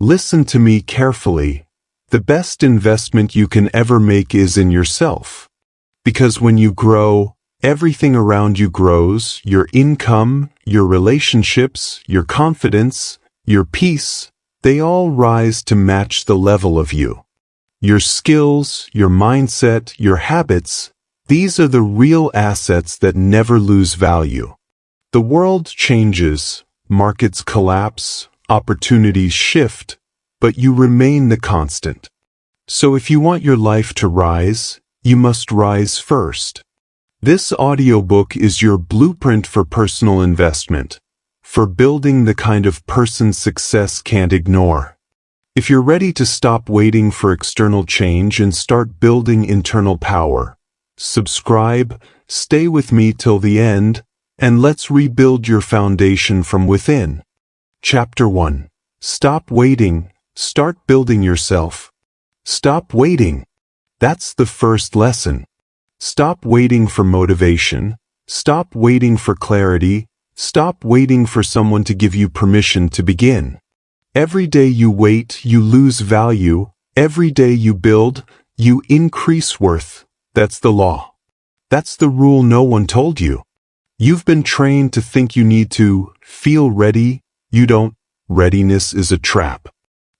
Listen to me carefully. The best investment you can ever make is in yourself. Because when you grow, everything around you grows: your income, your relationships, your confidence, your peace. They all rise to match the level of you. Your skills, your mindset, your habits, these are the real assets that never lose value. The world changes, markets collapse, opportunities shift, but you remain the constant. So if you want your life to rise, you must rise first. This audiobook is your blueprint for personal investment, for building the kind of person success can't ignore. If you're ready to stop waiting for external change and start building internal power, subscribe, stay with me till the end, and let's rebuild your foundation from within. Chapter 1. Stop waiting, start building yourself. Stop waiting. That's the first lesson. Stop waiting for motivation. Stop waiting for clarity. Stop waiting for someone to give you permission to begin. Every day you wait, you lose value. Every day you build, you increase worth. That's the law. That's the rule no one told you. You've been trained to think you need to feel ready. You don't. Readiness is a trap.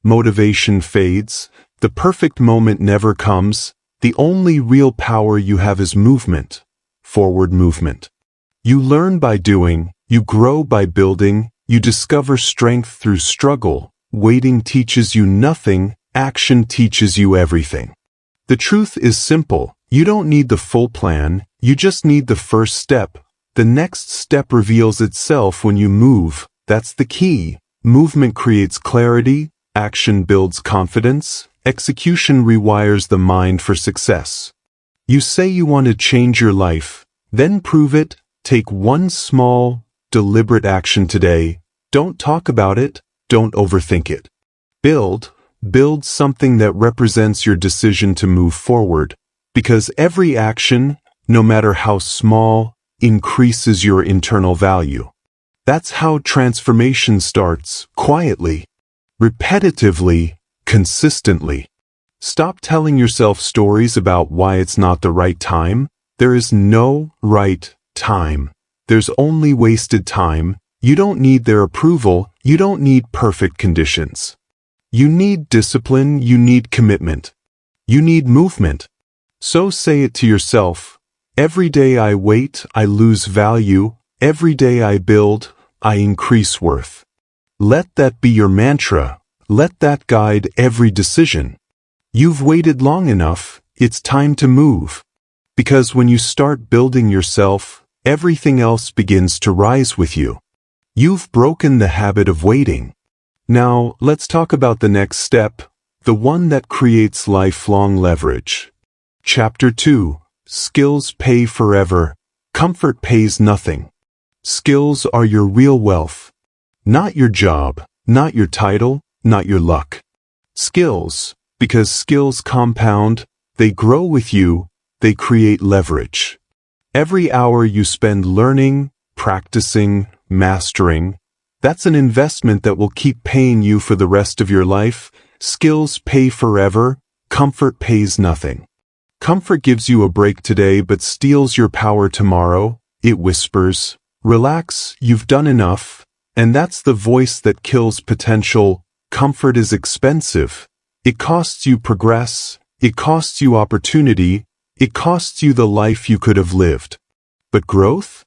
Motivation fades. The perfect moment never comes. The only real power you have is movement. Forward movement. You learn by doing. You grow by building. You discover strength through struggle. Waiting teaches you nothing. Action teaches you everything. The truth is simple. You don't need the full plan. You just need the first step. The next step reveals itself when you move. That's the key. Movement creates clarity. Action builds confidence. Execution rewires the mind for success. You say you want to change your life. Then prove it. Take one small, deliberate action today. Don't talk about it. Don't overthink it. Build something that represents your decision to move forward. Because every action, no matter how small, increases your internal value. That's how transformation starts, quietly, repetitively, consistently. Stop telling yourself stories about why it's not the right time. There is no right time. There's only wasted time. You don't need their approval. You don't need perfect conditions. You need discipline. You need commitment. You need movement. So say it to yourself. Every day I wait, I lose value. Every day I build, I increase worth. Let that be your mantra. Let that guide every decision. You've waited long enough. It's time to move. Because when you start building yourself, everything else begins to rise with you. You've broken the habit of waiting. Now, let's talk about the next step, the one that creates lifelong leverage. Chapter 2. Skills pay forever. Comfort pays nothing. Skills are your real wealth. Not your job, not your title, not your luck. Skills, because skills compound, they grow with you, they create leverage. Every hour you spend learning, practicing, mastering, that's an investment that will keep paying you for the rest of your life. Skills pay forever. Comfort pays nothing. Comfort gives you a break today but steals your power tomorrow. It whispers, "Relax, you've done enough." And that's the voice that kills potential. Comfort is expensive. It costs you progress. It costs you opportunity. It costs you the life you could have lived. But growth?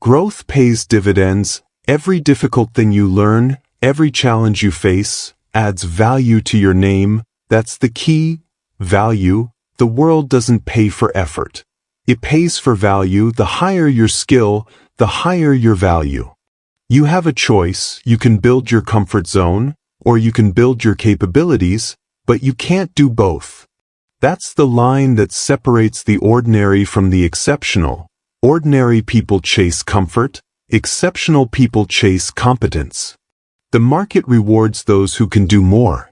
Growth pays dividends. Every difficult thing you learn, every challenge you face, adds value to your name. That's the key. Value. The world doesn't pay for effort. It pays for value. The higher your skill, the higher your value. You have a choice. You can build your comfort zone, or you can build your capabilities, but you can't do both. That's the line that separates the ordinary from the exceptional. Ordinary people chase comfort. Exceptional people chase competence. The market rewards those who can do more.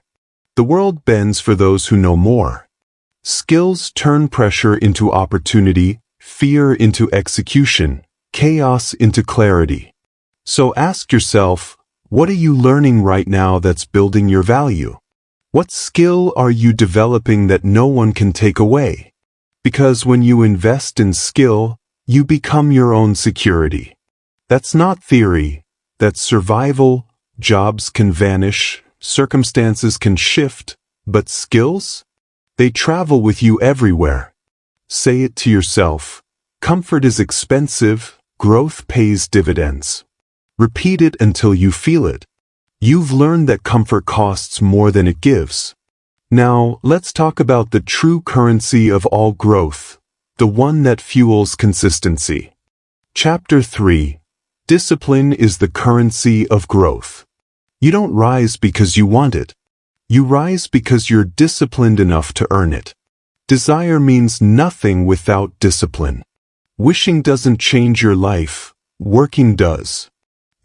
The world bends for those who know more. Skills turn pressure into opportunity, fear into execution, chaos into clarity. So ask yourself, What are you learning right now that's building your value? What skill are you developing that no one can take away? Because when you invest in skill, you become your own security. That's not theory, that's survival. Jobs can vanish, circumstances can shift, but skills? They travel with you everywhere. Say it to yourself. Comfort is expensive, growth pays dividends. Repeat it until you feel it. You've learned that comfort costs more than it gives. Now, let's talk about the true currency of all growth, the one that fuels consistency. Chapter 3. Discipline is the currency of growth. You don't rise because you want it. You rise because you're disciplined enough to earn it. Desire means nothing without discipline. Wishing doesn't change your life, working does.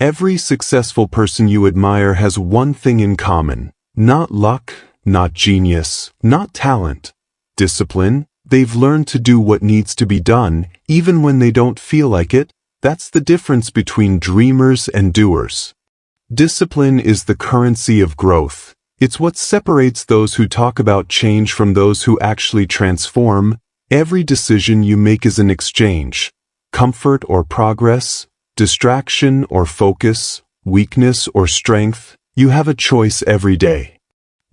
Every successful person you admire has one thing in common: not luck, not genius, not talent. Discipline. They've learned to do what needs to be done, even when they don't feel like it. That's the difference between dreamers and doers. Discipline is the currency of growth. It's what separates those who talk about change from those who actually transform. Every decision you make is an exchange. Comfort or progress, distraction or focus, weakness or strength. You have a choice every day.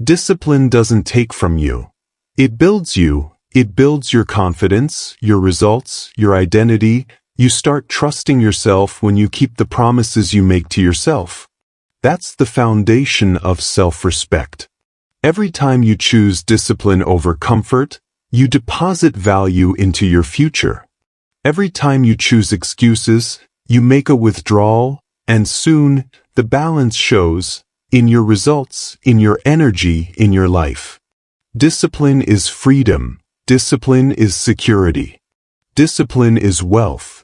Discipline doesn't take from you. It builds you. It builds your confidence, your results, your identity. You start trusting yourself when you keep the promises you make to yourself. That's the foundation of self-respect. Every time you choose discipline over comfort, you deposit value into your future. Every time you choose excuses, you make a withdrawal, and soon, the balance shows in your results, in your energy, in your life. Discipline is freedom. Discipline is security. Discipline is wealth.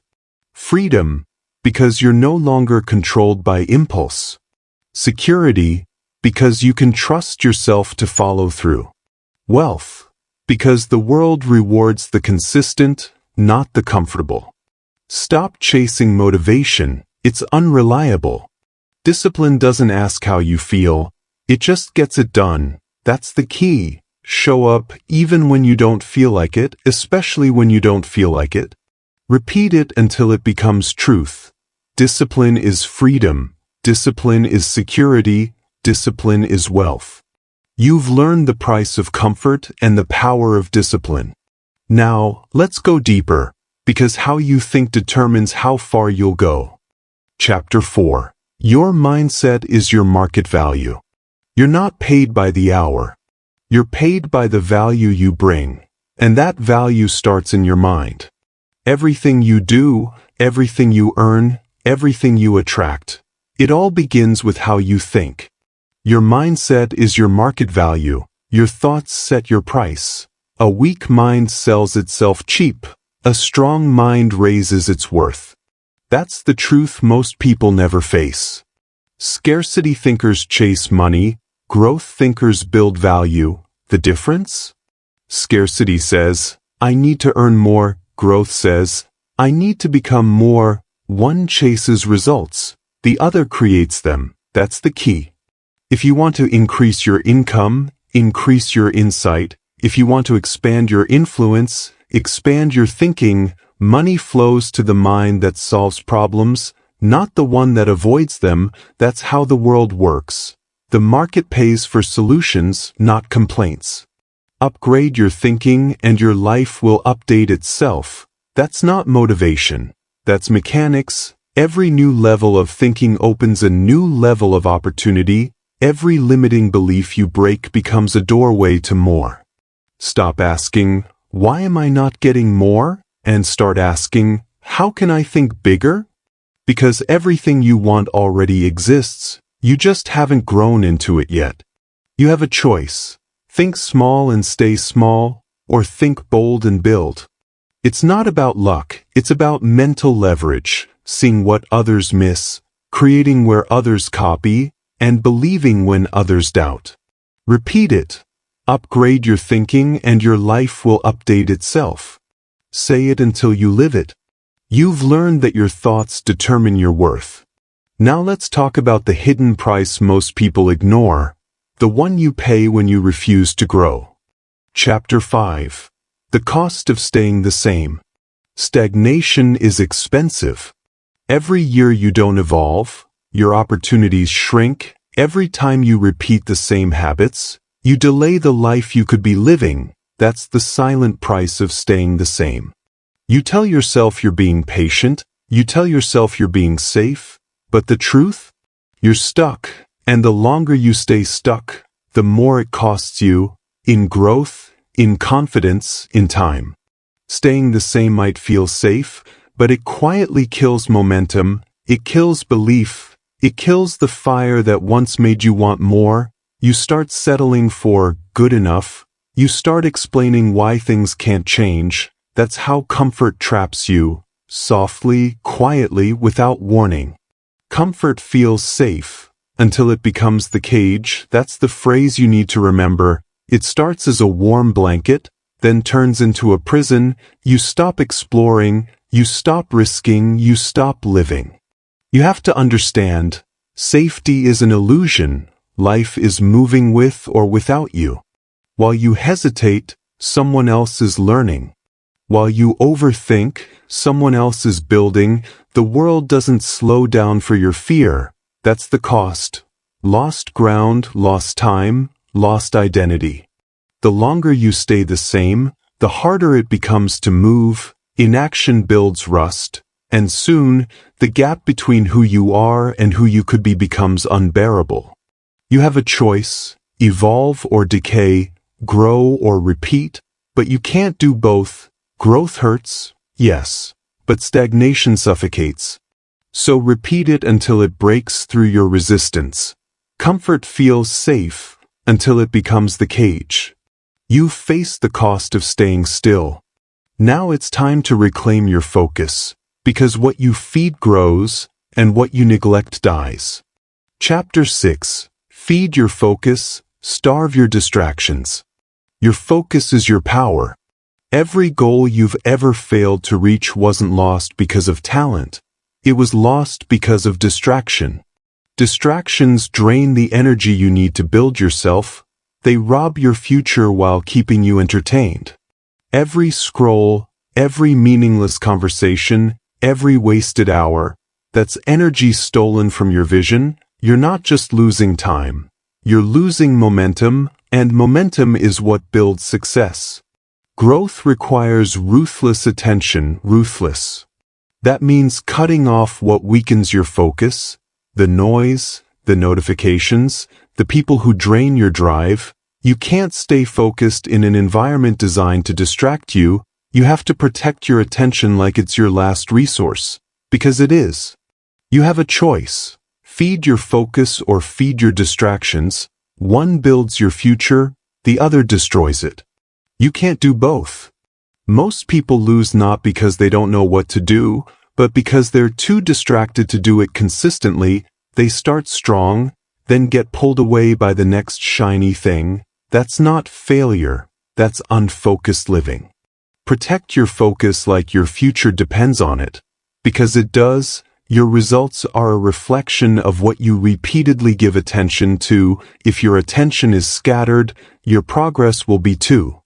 Freedom, because you're no longer controlled by impulse. Security, because you can trust yourself to follow through. Wealth, because the world rewards the consistent, not the comfortable. Stop chasing motivation, it's unreliable. Discipline doesn't ask how you feel, it just gets it done. That's the key. Show up even when you don't feel like it, especially when you don't feel like it. Repeat it until it becomes truth. Discipline is freedom. Discipline is security. Discipline is wealth. You've learned the price of comfort and the power of discipline. Now, let's go deeper, because how you think determines how far you'll go. Chapter 4. Your mindset is your market value. You're not paid by the hour. You're paid by the value you bring, and that value starts in your mind. Everything you do, everything you earn, everything you attract, it all begins with how you think. Your mindset is your market value. Your thoughts set your price. A weak mind sells itself cheap. A strong mind raises its worth. That's the truth most people never face. Scarcity thinkers chase money. Growth thinkers build value. The difference? Scarcity says, I need to earn more. Growth says, I need to become more. One chases results. The other creates them. That's the key. If you want to increase your income, increase your insight. If you want to expand your influence, expand your thinking. Money flows to the mind that solves problems, not the one that avoids them. That's how the world works. The market pays for solutions, not complaints. Upgrade your thinking and your life will update itself. That's not motivation. That's mechanics. Every new level of thinking opens a new level of opportunity. Every limiting belief you break becomes a doorway to more. Stop asking, why am I not getting more? And start asking, how can I think bigger? Because everything you want already exists. You just haven't grown into it yet. You have a choice. Think small and stay small, or think bold and build. It's not about luck, it's about mental leverage, seeing what others miss, creating where others copy, and believing when others doubt. Repeat it. Upgrade your thinking and your life will update itself. Say it until you live it. You've learned that your thoughts determine your worth. Now let's talk about the hidden price most people ignore, the one you pay when you refuse to grow. Chapter 5. The cost of staying the same. Stagnation is expensive. Every year you don't evolve, your opportunities shrink. Every time you repeat the same habits, you delay the life you could be living. That's the silent price of staying the same. You tell yourself you're being patient, you tell yourself you're being safe, but the truth? You're stuck, and the longer you stay stuck, the more it costs you, in growth, in confidence, in time. Staying the same might feel safe, but it quietly kills momentum, it kills belief, it kills the fire that once made you want more. You start settling for good enough, you start explaining why things can't change. That's how comfort traps you, softly, quietly, without warning. Comfort feels safe, until it becomes the cage. That's the phrase you need to remember. It starts as a warm blanket, then turns into a prison. You stop exploring, you stop risking, you stop living. You have to understand, safety is an illusion. Life is moving with or without you. While you hesitate, someone else is learning. While you overthink, someone else is building. The world doesn't slow down for your fear. That's the cost. Lost ground, lost time, lost identity. The longer you stay the same, the harder it becomes to move. Inaction builds rust, and soon, the gap between who you are and who you could be becomes unbearable. You have a choice, evolve or decay, grow or repeat, but you can't do both. Growth hurts, yes, but stagnation suffocates. So repeat it until it breaks through your resistance. Comfort feels safe until it becomes the cage. You've faced the cost of staying still. Now it's time to reclaim your focus, because what you feed grows, and what you neglect dies. Chapter 6. Feed your focus, starve your distractions. Your focus is your power. Every goal you've ever failed to reach wasn't lost because of talent. It was lost because of distraction. Distractions drain the energy you need to build yourself. They rob your future while keeping you entertained. Every scroll, every meaningless conversation, every wasted hour, that's energy stolen from your vision. You're not just losing time. You're losing momentum, and momentum is what builds success. Growth requires ruthless attention, ruthless. That means cutting off what weakens your focus, the noise, the notifications, the people who drain your drive. You can't stay focused in an environment designed to distract you. You have to protect your attention like it's your last resource, because it is. You have a choice. Feed your focus or feed your distractions. One builds your future, the other destroys it. You can't do both. Most people lose not because they don't know what to do, but because they're too distracted to do it consistently. They start strong, then get pulled away by the next shiny thing. That's not failure, that's unfocused living. Protect your focus like your future depends on it. Because it does. Your results are a reflection of what you repeatedly give attention to. If your attention is scattered, your progress will be too.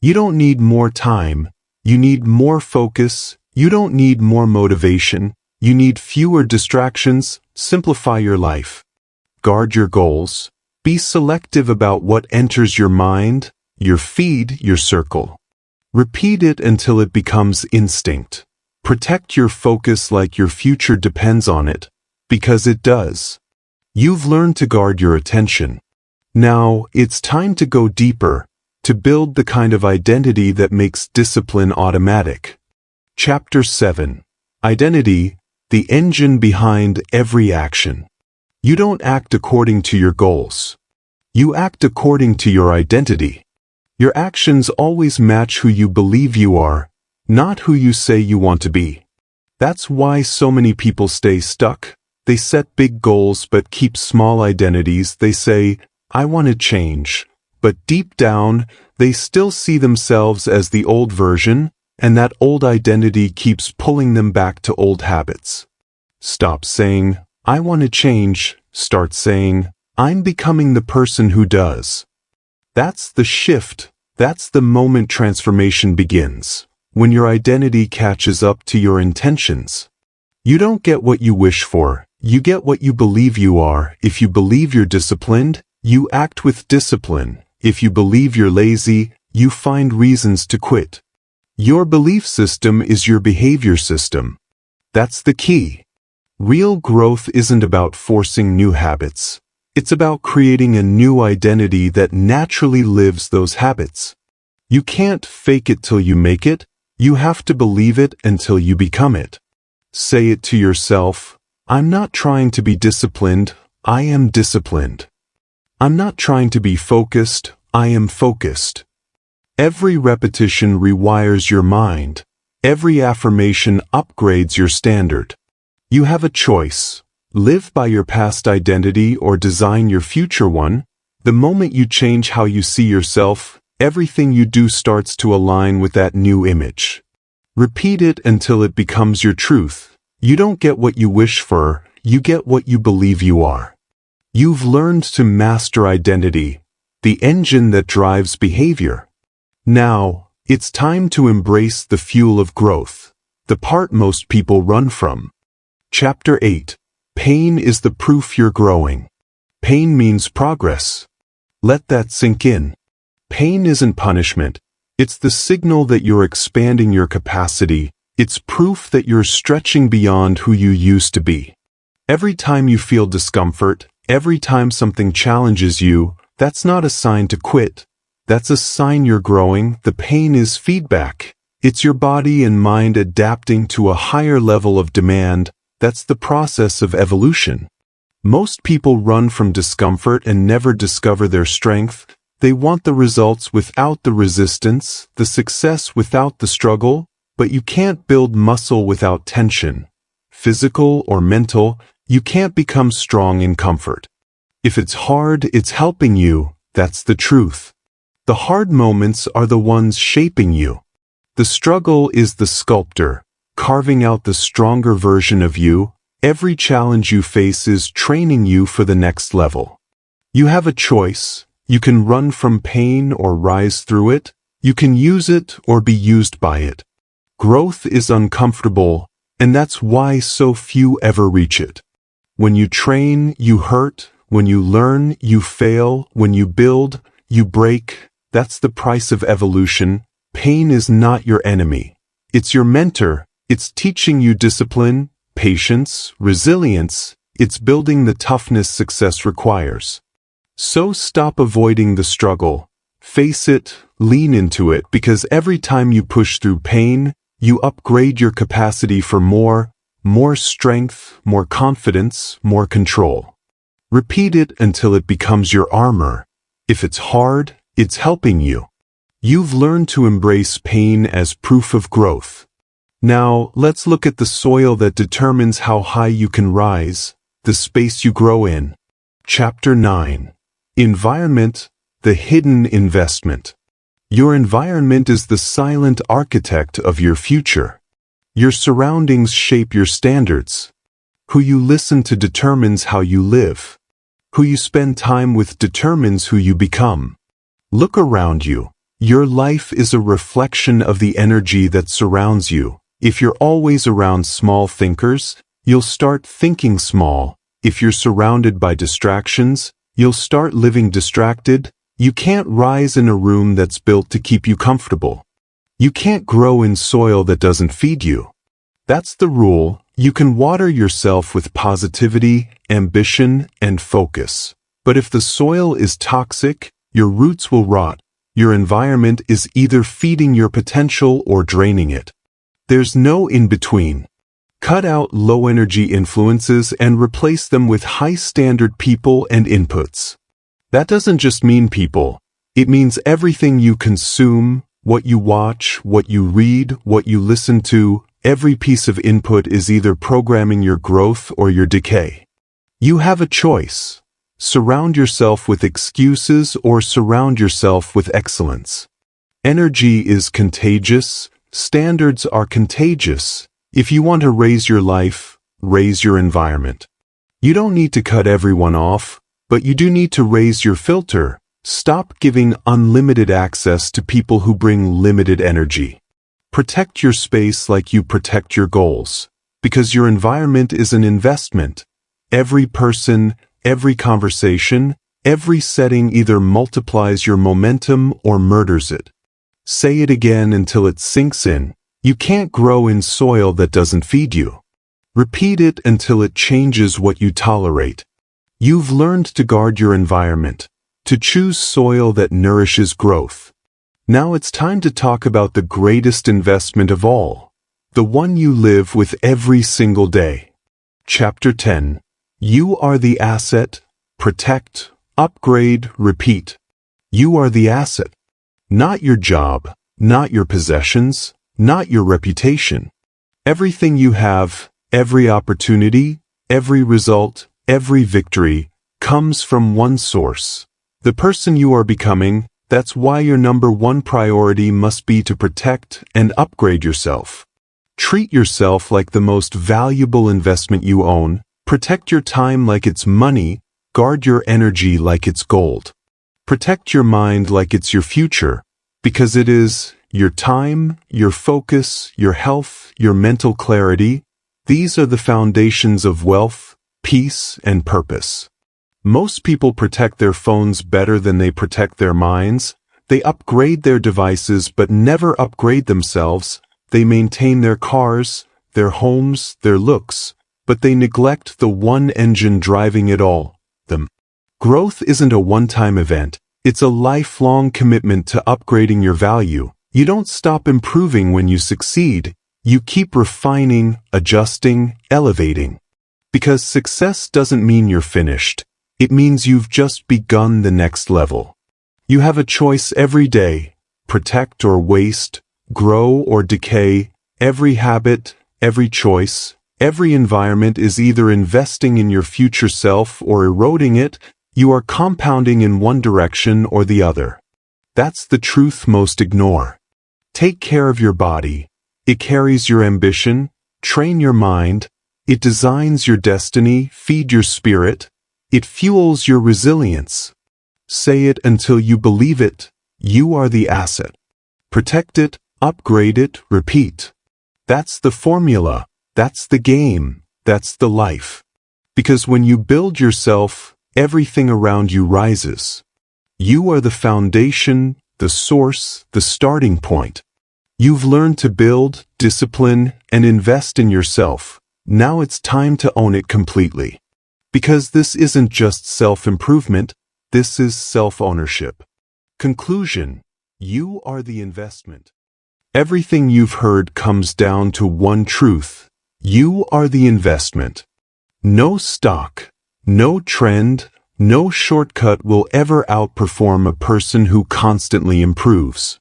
You don't need more time. You need more focus. You don't need more motivation. You need fewer distractions. Simplify your life. Guard your goals. Be selective about what enters your mind, your feed, your circle. Repeat it until it becomes instinct. Protect your focus like your future depends on it, because it does. You've learned to guard your attention. Now, it's time to go deeper, to build the kind of identity that makes discipline automatic. Chapter 7. Identity, the engine behind every action. You don't act according to your goals. You act according to your identity. Your actions always match who you believe you are, not who you say you want to be. That's why so many people stay stuck. They set big goals but keep small identities. They say, I want to change. But deep down, they still see themselves as the old version, and that old identity keeps pulling them back to old habits. Stop saying, I want to change, start saying, I'm becoming the person who does. That's the shift. That's the moment transformation begins. When your identity catches up to your intentions. You don't get what you wish for. You get what you believe you are. If you believe you're disciplined, you act with discipline. If you believe you're lazy, you find reasons to quit. Your belief system is your behavior system. That's the key. Real growth isn't about forcing new habits. It's about creating a new identity that naturally lives those habits. You can't fake it till you make it. You have to believe it until you become it. Say it to yourself, I'm not trying to be disciplined, I am disciplined. I'm not trying to be focused, I am focused. Every repetition rewires your mind. Every affirmation upgrades your standard. You have a choice. Live by your past identity or design your future one. The moment you change how you see yourself, everything you do starts to align with that new image. Repeat it until it becomes your truth. You don't get what you wish for, you get what you believe you are. You've learned to master identity, the engine that drives behavior. Now, it's time to embrace the fuel of growth, the part most people run from. Chapter 8. Pain is the proof you're growing. Pain means progress. Let that sink in. Pain isn't punishment. It's the signal that you're expanding your capacity. It's proof that you're stretching beyond who you used to be. Every time you feel discomfort, every time something challenges you, that's not a sign to quit. That's a sign you're growing. The pain is feedback. It's your body and mind adapting to a higher level of demand. That's the process of evolution. Most people run from discomfort and never discover their strength. They want the results without the resistance, the success without the struggle, but you can't build muscle without tension. Physical or mental, you can't become strong in comfort. If it's hard, it's helping you. That's the truth. The hard moments are the ones shaping you. The struggle is the sculptor, carving out the stronger version of you. Every challenge you face is training you for the next level. You have a choice. You can run from pain or rise through it. You can use it or be used by it. Growth is uncomfortable, and that's why so few ever reach it. When you train, you hurt. When you learn, you fail. When you build, you break. That's the price of evolution. Pain is not your enemy. It's your mentor. It's teaching you discipline, patience, resilience. It's building the toughness success requires. So stop avoiding the struggle. Face it, lean into it, because every time you push through pain, you upgrade your capacity for more strength, more confidence, more control. Repeat it until it becomes your armor. If it's hard, it's helping you. You've learned to embrace pain as proof of growth. Now, let's look at the soil that determines how high you can rise, the space you grow in. Chapter 9. Environment, the hidden investment. Your environment is the silent architect of your future. Your surroundings shape your standards. Who you listen to determines how you live. Who you spend time with determines who you become. Look around you. Your life is a reflection of the energy that surrounds you. If you're always around small thinkers, you'll start thinking small. If you're surrounded by distractions, you'll start living distracted. You can't rise in a room that's built to keep you comfortable. You can't grow in soil that doesn't feed you. That's the rule. You can water yourself with positivity, ambition, and focus. But if the soil is toxic, your roots will rot. Your environment is either feeding your potential or draining it. There's no in-between. Cut out low-energy influences and replace them with high-standard people and inputs. That doesn't just mean people. It means everything you consume, what you watch, what you read, what you listen to. Every piece of input is either programming your growth or your decay. You have a choice. Surround yourself with excuses or surround yourself with excellence. Energy is contagious. Standards are contagious. If you want to raise your life, raise your environment. You don't need to cut everyone off, but you do need to raise your filter. Stop giving unlimited access to people who bring limited energy. Protect your space like you protect your goals, because your environment is an investment. Every person, every conversation, every setting either multiplies your momentum or murders it. Say it again until it sinks in. You can't grow in soil that doesn't feed you. Repeat it until it changes what you tolerate. You've learned to guard your environment, to choose soil that nourishes growth. Now it's time to talk about the greatest investment of all, the one you live with every single day. Chapter 10. You are the asset. Protect, upgrade, repeat. You are the asset. Not your job, not your possessions, not your reputation. Everything you have, every opportunity, every result, every victory, comes from one source. The person you are becoming. That's why your number one priority must be to protect and upgrade yourself. Treat yourself like the most valuable investment you own. Protect your time like it's money. Guard your energy like it's gold. Protect your mind like it's your future, because it is. Your time, your focus, your health, your mental clarity. These are the foundations of wealth, peace, and purpose. Most people protect their phones better than they protect their minds. They upgrade their devices but never upgrade themselves. They maintain their cars, their homes, their looks, but they neglect the one engine driving it all, them. Growth isn't a one-time event. It's a lifelong commitment to upgrading your value. You don't stop improving when you succeed. You keep refining, adjusting, elevating. Because success doesn't mean you're finished. It means you've just begun the next level. You have a choice every day. Protect or waste, grow or decay. Every habit, every choice, every environment is either investing in your future self or eroding it. You are compounding in one direction or the other. That's the truth most ignore. Take care of your body. It carries your ambition. Train your mind. It designs your destiny. Feed your spirit. It fuels your resilience. Say it until you believe it. You are the asset. Protect it, upgrade it, repeat. That's the formula. That's the game. That's the life. Because when you build yourself, everything around you rises. You are the foundation, the source, the starting point. You've learned to build, discipline, and invest in yourself. Now it's time to own it completely. Because this isn't just self-improvement, this is self-ownership. Conclusion. You are the investment. Everything you've heard comes down to one truth. You are the investment. No stock, no trend, no shortcut will ever outperform a person who constantly improves.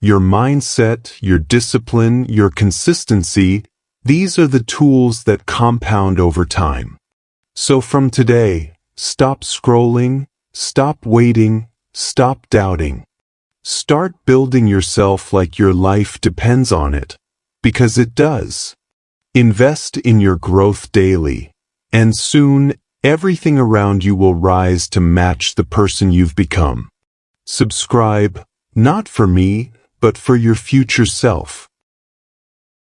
Your mindset, your discipline, your consistency, these are the tools that compound over time. So from today, stop scrolling, stop waiting, stop doubting. Start building yourself like your life depends on it, because it does. Invest in your growth daily, and soon everything around you will rise to match the person you've become. Subscribe, not for me, but for your future self.